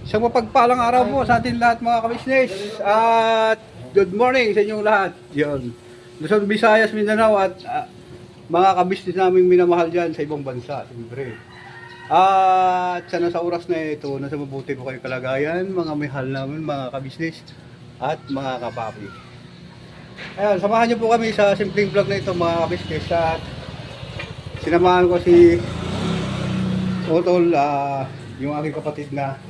Isang mapagpalang araw po sa atin lahat mga kabisnes. At good morning sa inyong lahat. Yun. Luzon, Visayas, Mindanao at mga kabisnes naming minamahal dyan sa ibang bansa. Siyempre. At sana sa oras na ito, nasa mabuti po kayong kalagayan, mga mahal namin, mga kabisnes at mga kapapi. Ayan, samahan niyo po kami sa simpleng vlog na ito mga kabisnes. At sinamahan ko si Otol, yung aking kapatid na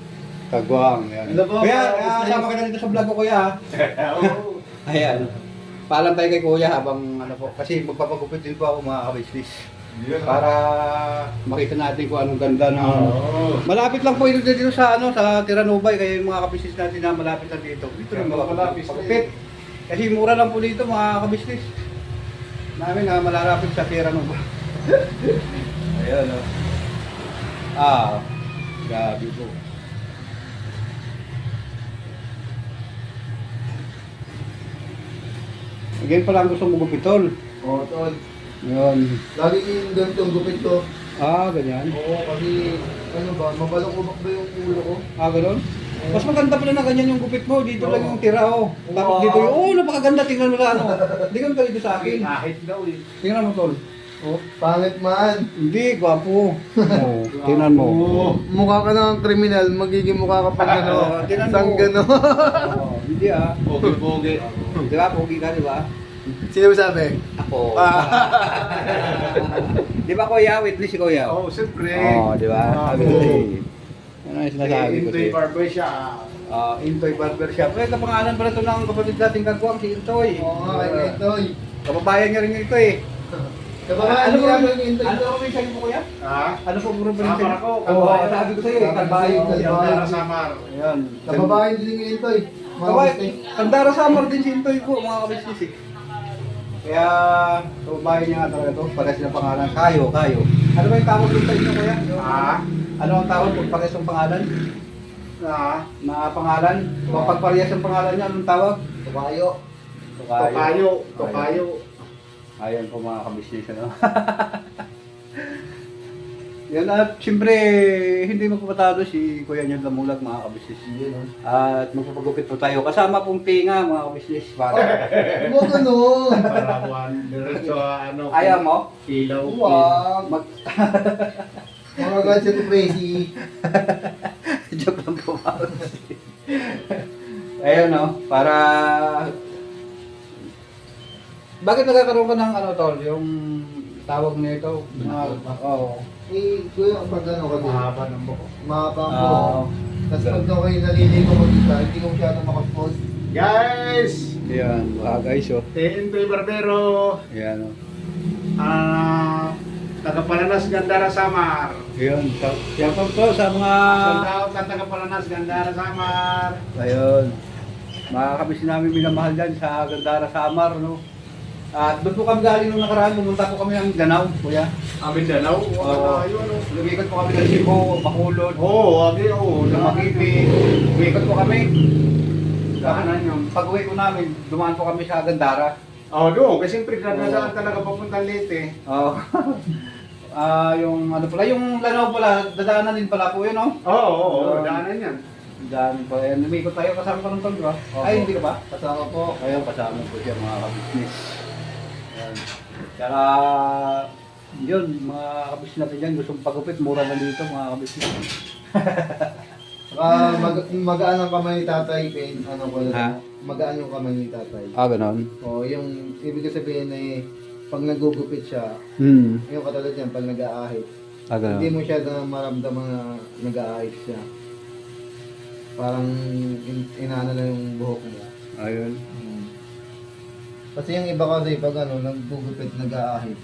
Kagwang. Ayan. Hello po, Kuya, mga sama ka na dito sa vlog ko, kuya. Oo. Ayan. Paalam tayo kay kuya habang ano po. Kasi magpapagupit din po ako mga kabisnis. Para makita natin kung anong ganda ng... Malapit lang po ito dito sa ano sa Tiranobay. Kaya yung mga kabisnis natin na malapit lang dito. Dito lang Malapit. magpapagupit. Kasi mura lang po dito mga kabisnis. Namin na malalapit sa Tiranobay. Ayan o. Grabe po. Again pala ang gusto mo gupitol. Oo, tol. Yun. Lagi yung ganito ang gupit ko. Ganyan. Oo, kasi ano ba, mabalok-ubak ba yung ulo ko? Ganun? Mas maganda pala na ganyan yung gupit mo. Dito lang yung tira, oh. Tapos Wow. dito yung, napakaganda. Tingnan mo na, ano. Tingnan ka dito sa akin. Kahit daw eh. Tingnan mo, tol. Oh, pangit man. Hindi, gwapo. Tingnan mo. Oo. Mukha ka ng kriminal, magiging mukha ka pag ano. Tingnan mo. Sanggano. Hindi Pogi-pogi. Di ba, pogi ka, di ba? Sino ba sabi? Ako. Di ba, kuya? Witness si kuya. Oo, siyempre. Di ba? Sabi ko sa'yo. Ano yung sinasabi ko sa'yo? barber siya. Intoy Barbershop. Kapangalan pala ito ng kapatid nating Kagwang, si Intoy. Oo nga, kay Intoy. Kababayan niya rin ito eh. Kababayan Ano niya ba yung Intoy. Ano ba yung sa'yo mo kuya? Ano po bro ba yung Samar ako. Oo, sabi ko sa'yo, Kababayan. Kababayan. Samar. Ayan. Kababayan din yung Intoy. Kababayan. Kandara Samar din si Intoy po, mga kabisnis eh. Kaya, kababayan niya nga talaga ito. Pala sila pangalan. Kayo. Ano ba yung tawag dito sa inyo kuya? Ano ang tawag kung parehas ang pangalan? Na pangalan? Kung pagparehas ang pangalan niya, anong tawag? Kabayo. Tokayo. Ayan po mga kabisnes, ano? Yan at siyempre, hindi magpapatalo si Kuya Nyod Lamulag mga kabisnes. At magpapagupit po tayo. Kasama pong tinga mga kabisnes. Para. Huwag ganun. Parawan. Diretso Ayaw mo? Ilaw. Huwag. Mag... Mga gadget crazy. Joke lang po mga kabisnes. Ayun no, para... Bakit nagkakaroon ka ng ano tol, yung tawag nito? Oo. Eh, kuya, pag ano kasi, Mahaba ng buko. mahaba ang Oo. buhok. Tapos pag ako yung naliligo mag-isa, hindi ko masyadong makaspose. Guys! Yan, mga guys oh. Intoy Barbero. Yan oh. Tagapalanas Gandara Samar. Yan, yan po sa mga... Sandao ka Tagapalanas Gandara Samar. Ayun. Mga kabis namin minamahal dyan sa Gandara Samar, no? At doon po kami galing nung nakaraan, pumunta po kami ng Danau, kuya. Mindanao. Oo. Ayun. Lumikat po kami ng Cebu, Bacolod, Oo, Lumagipi. Lumikat po kami. Daanan yun. Pag-uwi ko namin, dumaan po kami sa Gandara. Doon. Kasi siyempre dadaan talaga papuntang Leyte. Oo. Yung ano pala, yung Lanao pala, dadaanan din pala po yun, no? Oo, daanan yan. Daan pa. Ayan, lumikot tayo, kasama pa ng tol, di ba? Ay, hindi ka ba? Kasama po. Ayun, kasama po siya mga kabisnes. Ayan. Tsaka, yun, mga kabisnes natin dyan, gustong pagupit, mura na dito mga kabisnes. Magaan ang kamay ni tatay, Pen. Ano ko Ha? magaan yung kamay ni tatay. Ganon? O, yung ibig sabihin ay pag nagugupit siya, yung katulad yan, pag nag-aahit, hindi mo siya na maramdaman na nag-aahit siya. Parang inaano lang yung buhok mo. Ayun. Kasi yung iba kasi pag ano, naggugupit, nag-aahit,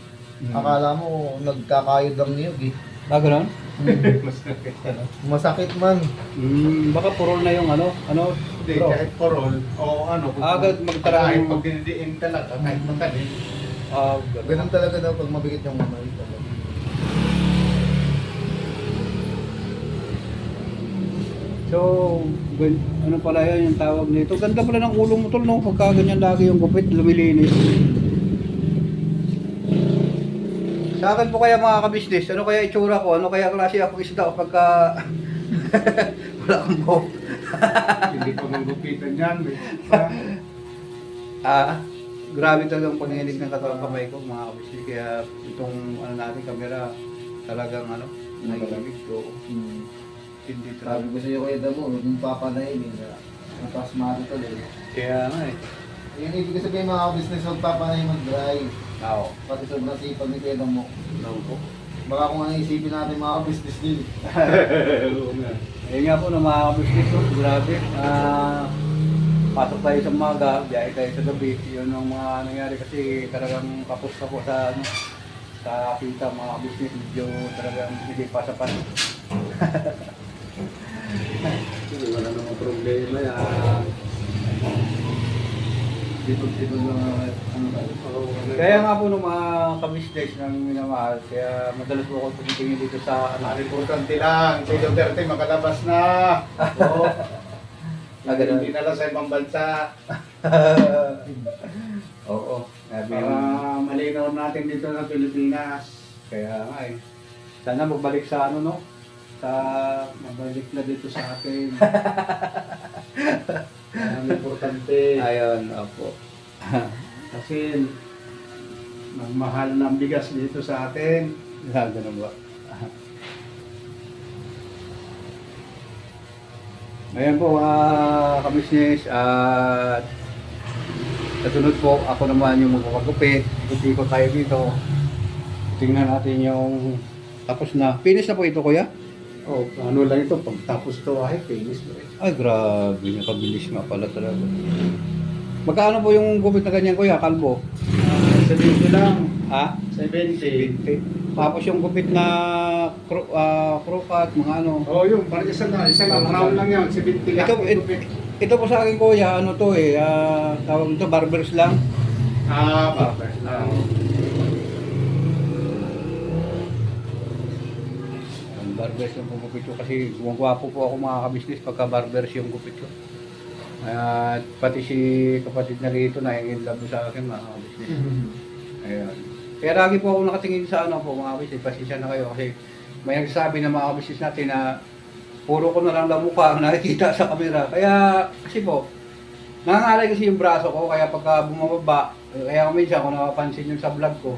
akala mo nagkakayod lang niyog eh. Ganon? Masakit man. Baka purol na yung ano? Hindi, Bro? kahit porol. O ano. Agad magtara Kahit yung... pag dinidiin talaga, kahit matalim. Ganun talaga daw pag mabigat yung kamay. So, ano pala yan yung tawag nito? Ganda pala ng ulo mo tol, no? Pagka ganyan lagi yung gupit, lumilinis. Sa akin po kaya mga kabisnes, ano kaya itsura ko? Ano kaya klase ako isda pagka wala kang buhok. Hindi pa manggupitan yan. Grabe talagang panginig ng katawan kamay ko, mga kabisnes. Kaya itong ano natin, camera, talagang ano, nakikinig ko. Hindi Sabi talaga. ko sa'yo kuya Damo, huwag mong papanayin eh. Napasmado to eh. Kaya nga eh. Yung ibig ko sabihin mga business, huwag papanayin mag-drive. Oo. Pati sobrang sipag ni kuya Damo. Opo. Baka kung ano isipin natin mga business din. Oo nga. Ayun nga po na mga kabisnes ko, grabe. Pasok tayo sa umaga, biyahe tayo sa gabi. Yun ang mga nangyari kasi talagang kapos ka po sa ano, sa kita mga business, medyo talagang hindi pa sapat. Wala namang problema yan. Dito lang ano tayo. Kaya nga po nung mga kabisnes ng minamahal, kaya madalas po ako tumitingin dito sa ano. Ang importante lang, si Duterte makalabas na. Oo. Hindi na lang sa ibang bansa. Oo. Sabi Para yung- malinaw natin dito sa Pilipinas. Kaya nga eh. Sana magbalik sa ano no? Sa magbalik na dito sa atin. Ang importante. Ayun, opo. Kasi magmahal ng bigas dito sa atin. Ganun ba? Ayan po mga kabisnes at kasunod po ako naman yung magpapagupit. Ikot tayo dito. Tingnan natin yung tapos na. Finish na po ito kuya? Oh, ano lang ito, pagtapos to ay finish mo rin. Ay grabe, nakabilis nga pala talaga. Magkano po yung gupit na ganyan kuya, kalbo? 70 lang. Ha? 70. 20. Tapos yung gupit na crew cut, mga ano. Oh, yung parang isa lang, round lang yun, 70 lang. Ito po sa akin kuya, ano to eh, tawag nito, barbers lang. Barbers lang. Ang barbers yung gupit ko kasi gumagwapo po ako mga kabisnes pagka barbers yung gupit ko. At pati si kapatid na rito na in love sa akin mga kabisnes. Ayan. Kaya lagi po ako nakatingin sa ano po mga kabisnes, pasensya na kayo kasi may nagsasabi na mga kabisnes natin na puro ko na lang lang mukha ang nakikita sa camera. Kaya kasi po, nangangalay kasi yung braso ko kaya pagka bumababa, kaya minsan kung napapansin yung sa vlog ko,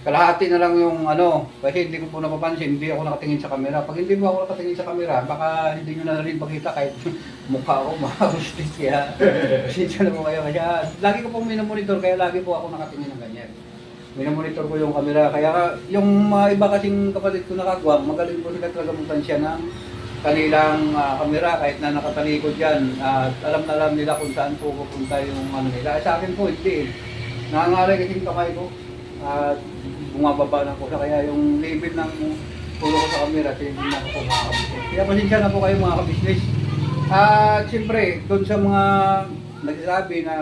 kalahati na lang yung ano, kasi hindi ko po napapansin, hindi ako nakatingin sa camera. Pag hindi po ako nakatingin sa camera, baka hindi nyo na rin makita kahit mukha ko makagustis. Kaya, pasensya na po kayo. Kaya, lagi ko pong minamonitor, kaya lagi po ako nakatingin ng ganyan. Minamonitor ko yung camera. Kaya, yung mga iba kasing kapatid ko nakagwang, magaling po sila talaga magtansya ng kanilang camera kahit na nakatalikod yan. Alam na alam nila kung saan po pupunta yung ano nila. Sa akin po, hindi eh. Nangangalay kasi yung kamay ko. At bumababa na po siya. Kaya yung level ng tulo ko sa camera, hindi na ako po mga kabisnes. Kaya pasensya na po kayo mga kabisnes. At siyempre, doon sa mga nagsasabi na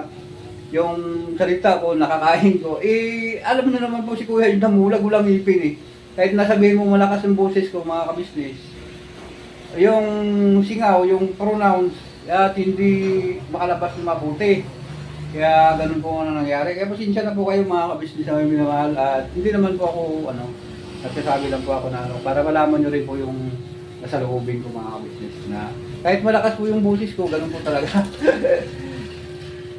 yung salita ko, nakakain ko, eh, alam na naman po si Kuya, yung namulag, walang ipin eh. Kahit nasabihin mo malakas ang boses ko mga kabisnes, yung singaw, yung pronouns, at hindi makalabas na mabuti. Kaya ganun po ang nangyari. Kaya pasensya na po kayo mga kabisnes na may minamahal. At hindi naman po ako, nagsasabi lang po ako na para malaman nyo rin po yung nasa loobin ko mga kabisnes na kahit malakas po yung boses ko, ganun po talaga.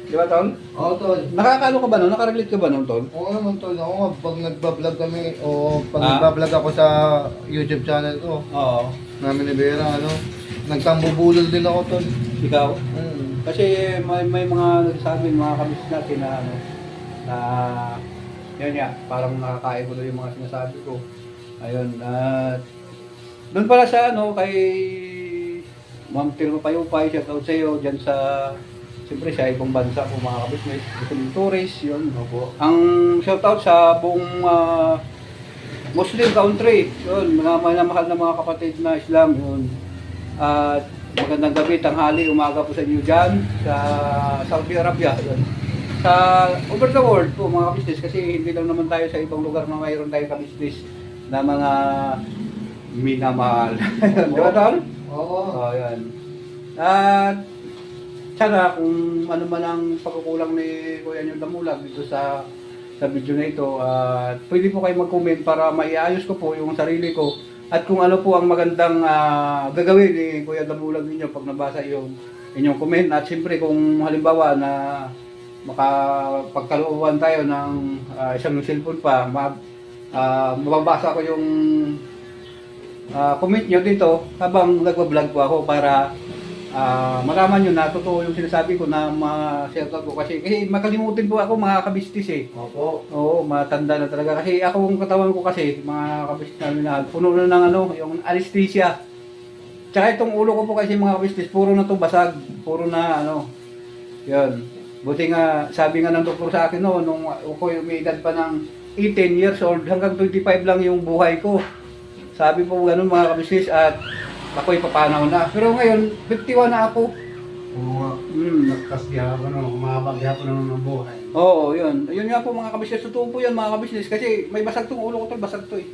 Di ba, Tol? Oo, Tol. Nakakalo ka ba nun? Nakarelate ka ba nun, Tol? Oo naman, Tol. Ako nga, pag nagbablog kami, o pag Ah? nagbablog ako sa YouTube channel ko, Oo. namin ni Vera, nagtambubulol din ako, Tol. Ikaw? Mm. Kasi may mga nagsasabi, mga kabisnes natin na na yan yan, parang nakakain ko na yung mga sinasabi ko. Ayun, at doon pala sa kay Ma'am Tilma Payupay, shout out sa iyo dyan sa, siyempre sa ibang bansa po mga kabisnes, gusto ng tourist, yun. Opo. Ang shout out sa buong Muslim country, yun, mga mahal na mga kapatid na Islam, yun. At magandang gabi, tanghali, umaga po sa inyo dyan, sa Saudi Arabia, yun. Sa over the world po mga kabisnes, kasi hindi lang naman tayo sa ibang lugar na mayroon tayong kabisnes na mga minamahal. Di ba, Tol? Oo. Oh, yan. At sana kung ano man ang pagkukulang ni Kuya Nyong Damulag dito sa video na ito, pwede po kayo mag-comment para maiayos ko po yung sarili ko at kung ano po ang magandang gagawin ni Kuya Damulag ninyo pag nabasa yung inyong comment. At siyempre kung halimbawa na makapagkalooban tayo ng isang cellphone pa, mababasa ko yung comment nyo dito habang nagbablog po ako para malaman nyo na totoo yung sinasabi ko na ma-share ko kasi makalimutin po ako mga kabistis eh. Opo. Oo, matanda na talaga kasi ako ang katawan ko kasi mga kabistis namin na puno na ng ano, yung anesthesia. Tsaka itong ulo ko po kasi mga kabistis, puro na to basag, puro na ano. Yan. Buti nga, sabi nga ng doktor sa akin no, nung ako may edad pa ng 18 years old, hanggang 25 lang yung buhay ko. Sabi po ganun mga kabistis at ako'y papanaw na. Pero ngayon, 51 na ako. Oo, nagkas gihapon, umabag gihapon naman ng buhay. Oo, yun. Yun nga po mga kabisnes. Totoo po yan mga kabisnes. Kasi may basag tong ulo ko to, basag to eh.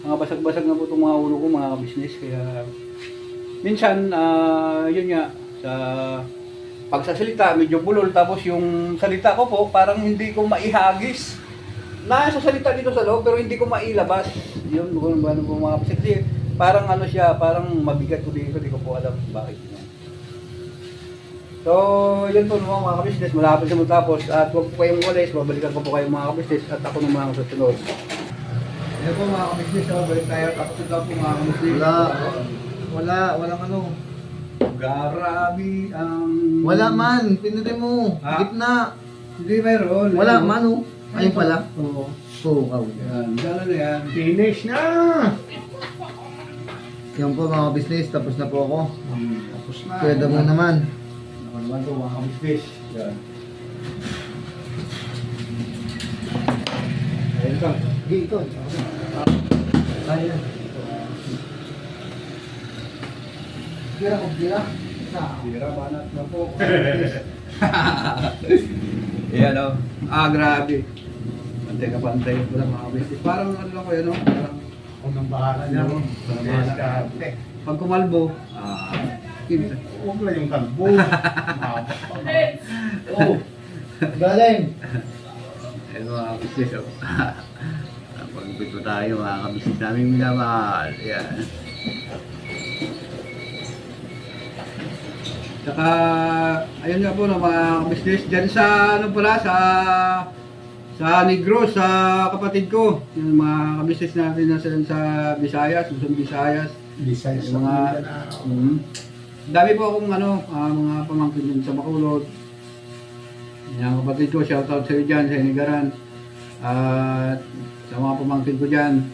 Mga basag-basag na po itong mga ulo ko mga kabisnes. Kaya minsan, yun nga, sa pagsasalita, medyo bulol. Tapos yung salita ko po, parang hindi ko maihagis. Nasa salita dito sa loob, pero hindi ko mailabas. Yun, kung ano po mga kabisnes. Kasi parang ano siya, parang mabigat ko dito. Hindi ko po alam bakit yun. So, yun po mga kabisnes, malapit sa matapos at huwag po kayong umalis, babalikan ko po kayo mga kabisnes at ako ng mga susunod. Yan po mga kabisnes, balik tayo, tapos ito po mga kabisnes. Walang ano. Grabe ang... Wala man, pinutin mo. Gitna. Hindi mayroon. Wala man oh. Ayun pala. Oo. Oo, Yan, gano'n na yan. Finish na! Yan po mga business, tapos na po ako. Tapos na. Pwede mo naman. Ako naman po mga kabisnes. Yan. Ayun ka. Dito. Ayan. Gira ko, gira. Bira, banat na po. Ayan o. Grabe. Pantay ko lang mga kabisnes. Parang ano lang ko yan o. Parang Kung nang bahala niya. Diskarte. pag kumalbo, kinsa. Huwag lang yung kalbo. Mabak pa. Oh. Galing. Ayun mga kabisnes o. Pagpito tayo mga kabisnes namin minamahal. Ayan. Saka, ayun nga po no, mga kabisnes, dyan sa, ano pala, sa Negros, sa kapatid ko, yung mga kabisnes natin na sa Visayas, Luzon, Visayas, Bisaya sa yung mga, Mindanao. dami po akong ano, mga pamangkin din sa Bacolod. Yung kapatid ko, shoutout sa iyo dyan, sa Inigaran. At sa mga pamangkin ko dyan,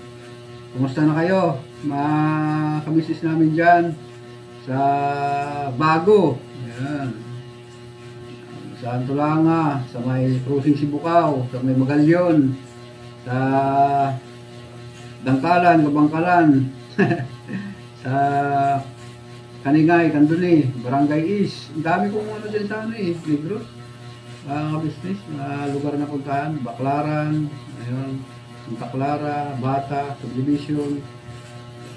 kumusta na kayo? Mga kabisnes namin dyan, sa Bago, yan. Sa Antulanga, sa may Cruising Sibukaw, sa may Magalyon, sa Dangkalan, Kabangkalan, sa Kaningay, Kanduni, Barangay East. Ang dami kong ano dyan sa ano eh, Negros. Business, lugar na puntahan, Baclaran, ayun, Santa Clara, Bata, Subdivision.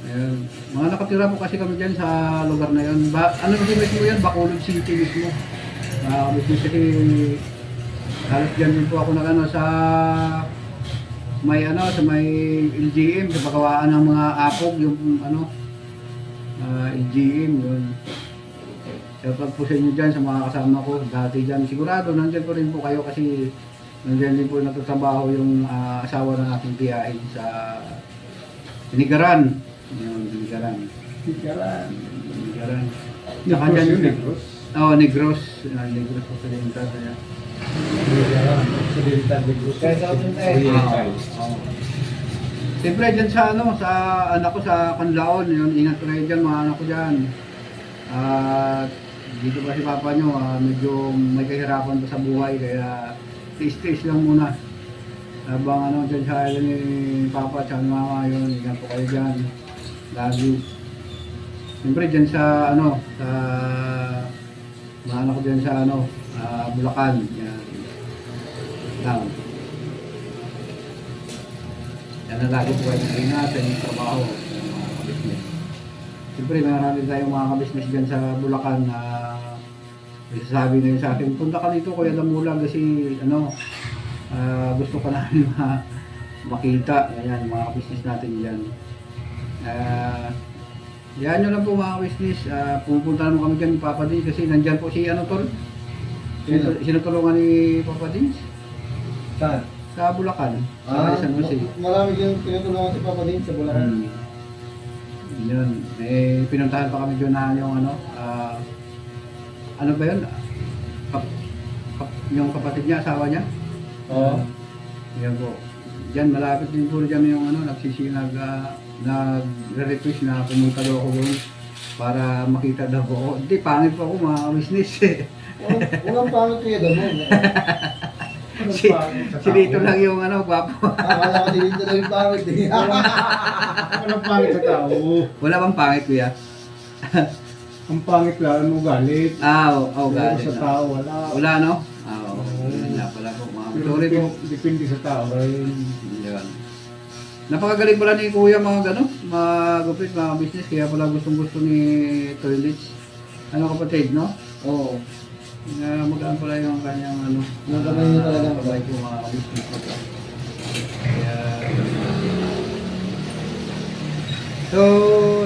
Ayun. Mga nakatira po kasi kami dyan sa lugar na yun. Ano kasi mismo yan? Bacolod City mismo. Business kasi halos dyan din po ako nakano sa may LGM sa pagkawaan ng mga apog yung LGM yun. Shoutout po sa inyo dyan sa mga kasama ko dati dyan. Sigurado nandyan po rin po kayo kasi nandyan din po nagtatrabaho yung asawa ng aking tiyahin sa Inigaran. Yung Inigaran. Saka dyan yung Negros. Oo, Negros. Negros po sa Lintad. Sa Dilitan Negros. Kaya sa akin tayo. Siyempre dyan sa sa anak ko sa Kanlaon, yun, ingat ko kayo dyan mga anak ko dyan. At dito ba si Papa nyo, medyo may kahirapan pa sa buhay, kaya tiis-tiis lang muna. Habang dyan sa island ni Papa at sa Mama, yun, ingat ko kayo dyan. Lagi. Siyempre dyan sa sa mga anak ko dyan sa Bulacan. Yan. Lang. Yan na lagi po kayo ingat sa inyong trabaho, mga kabisnes. Siyempre marami tayong mga kabisnes dyan sa Bulacan na sasabi na yun sa akin, punta ka dito Kuya Damulag kasi gusto ka namin makita. Ayan, mga kabisnes natin dyan. Yan nyo lang po mga business. Pupunta naman kami dyan ni Papa Dins kasi nandyan po si ano tol. Sinutulungan ni Papa Dins Saan? sa Bulacan. Sa San Jose. Marami yung tinutulungan si Papa din sa Bulacan. Yun. Pinuntahan pa kami doon na yung ano ba yun? Yung kapatid niya, asawa niya. Oo. Yan po. Diyan, malapit din po dyan yung nag-request na pumunta daw ako doon para makita daw ko. Hindi, pangit po ako mga business eh. Walang pangit kuya Damon. Si Dito lang yung gwapo. Wala ka din lang yung pangit eh. Walang pangit sa tao. Wala bang pangit kuya? Ang pangit lang ang ugali. Galit. Sa tao, wala. Wala no? Yun nga pala po mga sorry po. Depende sa tao. Yun. Napakagaling pala ni Kuya mga magupit, mga business, kaya pala gustong-gusto ni Toilets. Ano kapatid, no? Oo. Magaan pala yung kanyang Nagamay niya talaga. mabait yung mga business. Kaya... So,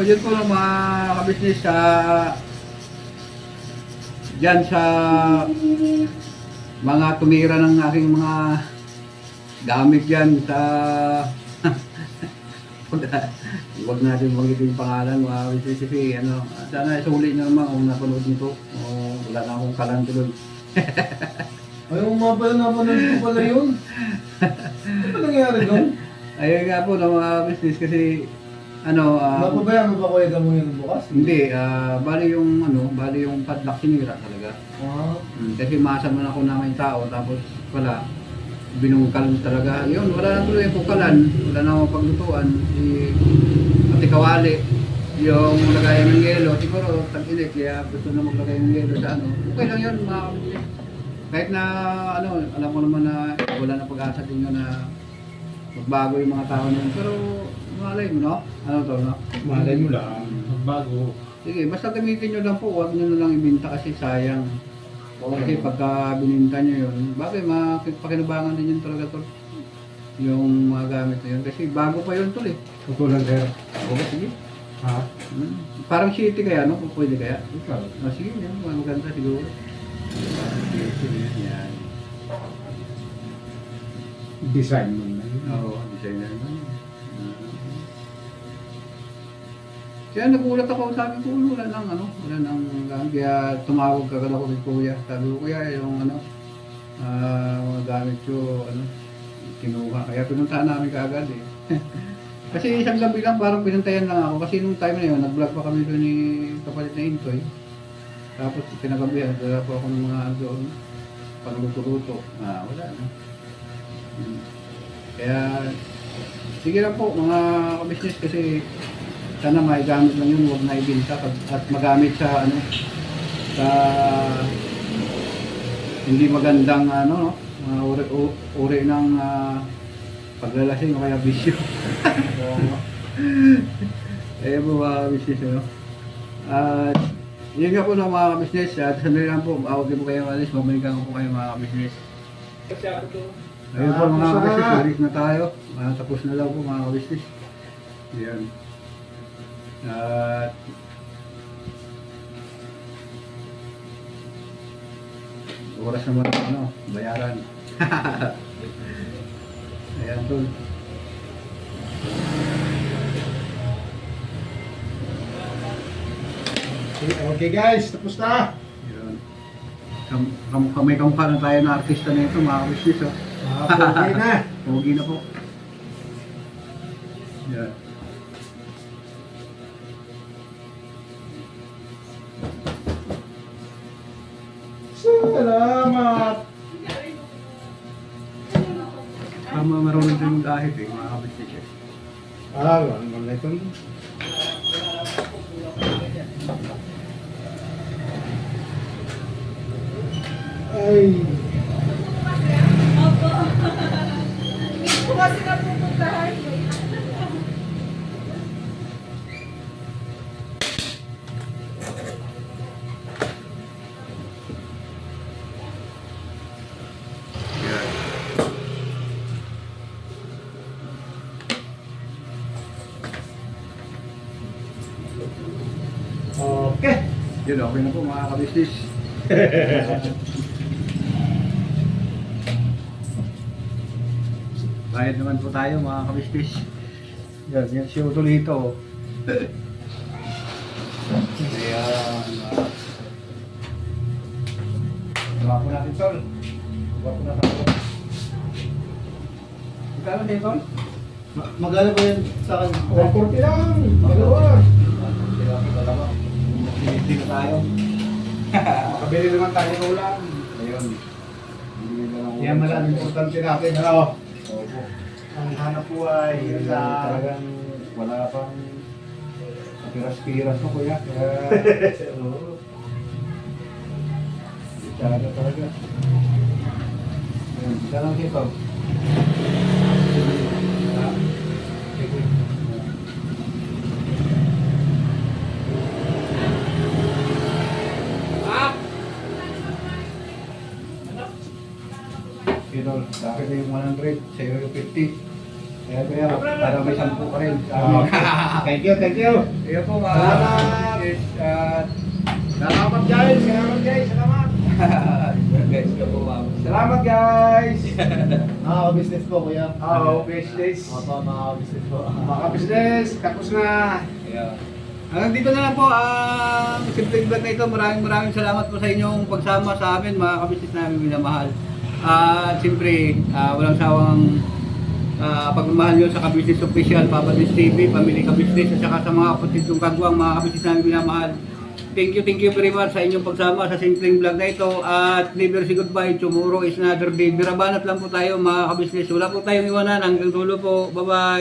yun po ng mga kabisnes dyan sa mga tumira ng aking mga gamit dyan sa huwag natin magitin yung pangalan mga kabisnes kasi sana isulit nyo naman kung napanood nito wala na akong kalantuloy. Ayaw nga pala napanood ko pala yun. Ano nangyari doon? Ayun nga po ng mga business kasi Mapabayaan mo ba kuya Damon yung bukas? hindi, bali yung padlock sinira talaga. Kasi masaman ako namin tao tapos wala binungkal talaga. Yun, wala na tuloy yung pukalan, wala na akong paglutuan. Pati kawali, yung lagayan ng yelo, siguro tag-init kaya gusto na maglagay ng yelo sa okay lang yun mga kapatid. Kahit na alam ko naman na wala na pag-asa din yun na magbago yung mga tao na yun. Pero malay mo, no? No? Malay mo lang. Magbago. Sige, basta gamitin nyo lang po, huwag nyo na lang ibinta kasi sayang. Kasi pagka bininta nyo yun, bagay pakinabangan din yun talaga tol. Yung mga gamit na yun. Kasi bago pa yun tol eh. Tutulan kayo. Okay, sige. Ha? Parang city kaya, no? Kung pwede kaya. Ikaw. Sige, yan. Maganda siguro. Yan. Design mo na yun. Oo, designer naman. Kaya nagulat ako, sabi ko, wala nang kaya tumawag kagad ako kay Kuya. Sabi ko, Kuya, yung mga gamit ko, kinuha. Kaya pinuntahan namin kaagad eh. Kasi isang gabi lang, parang pinuntayan lang ako. Kasi nung time na yun, nag-vlog pa kami doon ni kapalit na Intoy. Tapos pinagabihan, dala po ako ng mga doon, pagluto-luto. Wala na. Kaya, sige lang po mga kabisnes kasi sana may gamit lang yun, huwag na ibinta at magamit sa sa hindi magandang mga uri ng paglalasing o kaya bisyo. Kaya po mga business at yun nga po ng mga business at sandali lang po, awagin po kayo alis, babalikan ko po kayo mga business. Ayun po mga business, alis na tayo, tapos na lang po mga business. Yan. At oras naman bayaran. Ayan tol. Okay guys, tapos na. Yun. Kamay kamukha na tayo na artista na ito mga business. Okay na. Pogi na po. Yan. Salamat. Marunong din mag-ahit mga business. Wala ito. Ay. Hindi ko kasi napupuntahan. Yun, okay na po mga kabisnes. Bayad naman po tayo mga kabisnes. Yan si Utolito. Ayan. Gawa po natin, Tol. Gawa po natin, Tol. Magkano din, Tol? Magkano ba yun sa akin? 140 lang. Dalawa. Dalawa. Hindi na tayo. Makabili naman tayo ng ulam. Ayun. Yan man ang importante natin. Ano? Opo. Ang hanap buhay. Yun sa... Talagang wala pang piras-piras mo kuya. Kaya... Oo. Talaga talaga. Ayun. Isa lang dito. Ito, bakit yung 100, sa'yo yung 50. Kaya para may 10 pa rin. Thank you, thank you. Kaya po mga Salamat. yes, at Salamat guys. Salamat guys. Salamat. guys, ka po ma'am. Salamat guys. Business po kuya. Oh, business. Mga business po. Mga business. Tapos na. Kaya, hanggang dito na lang po ang simpleng vlog na ito. Maraming salamat po sa inyong pagsama sa amin mga kabisnes namin minamahal. At siyempre, walang sawang pagmamahal nyo sa Kabisnes Official, Papa Dis TV, Pamilya Kabisnes, at saka sa mga kapatid kong kagwang, mga kabisnes namin minamahal. Thank you very much sa inyong pagsama sa simpleng vlog na ito. At never say goodbye, tomorrow is another day. Birabanat lang po tayo mga kabisnes. Wala po tayong iwanan, hanggang dulo po. Bye-bye!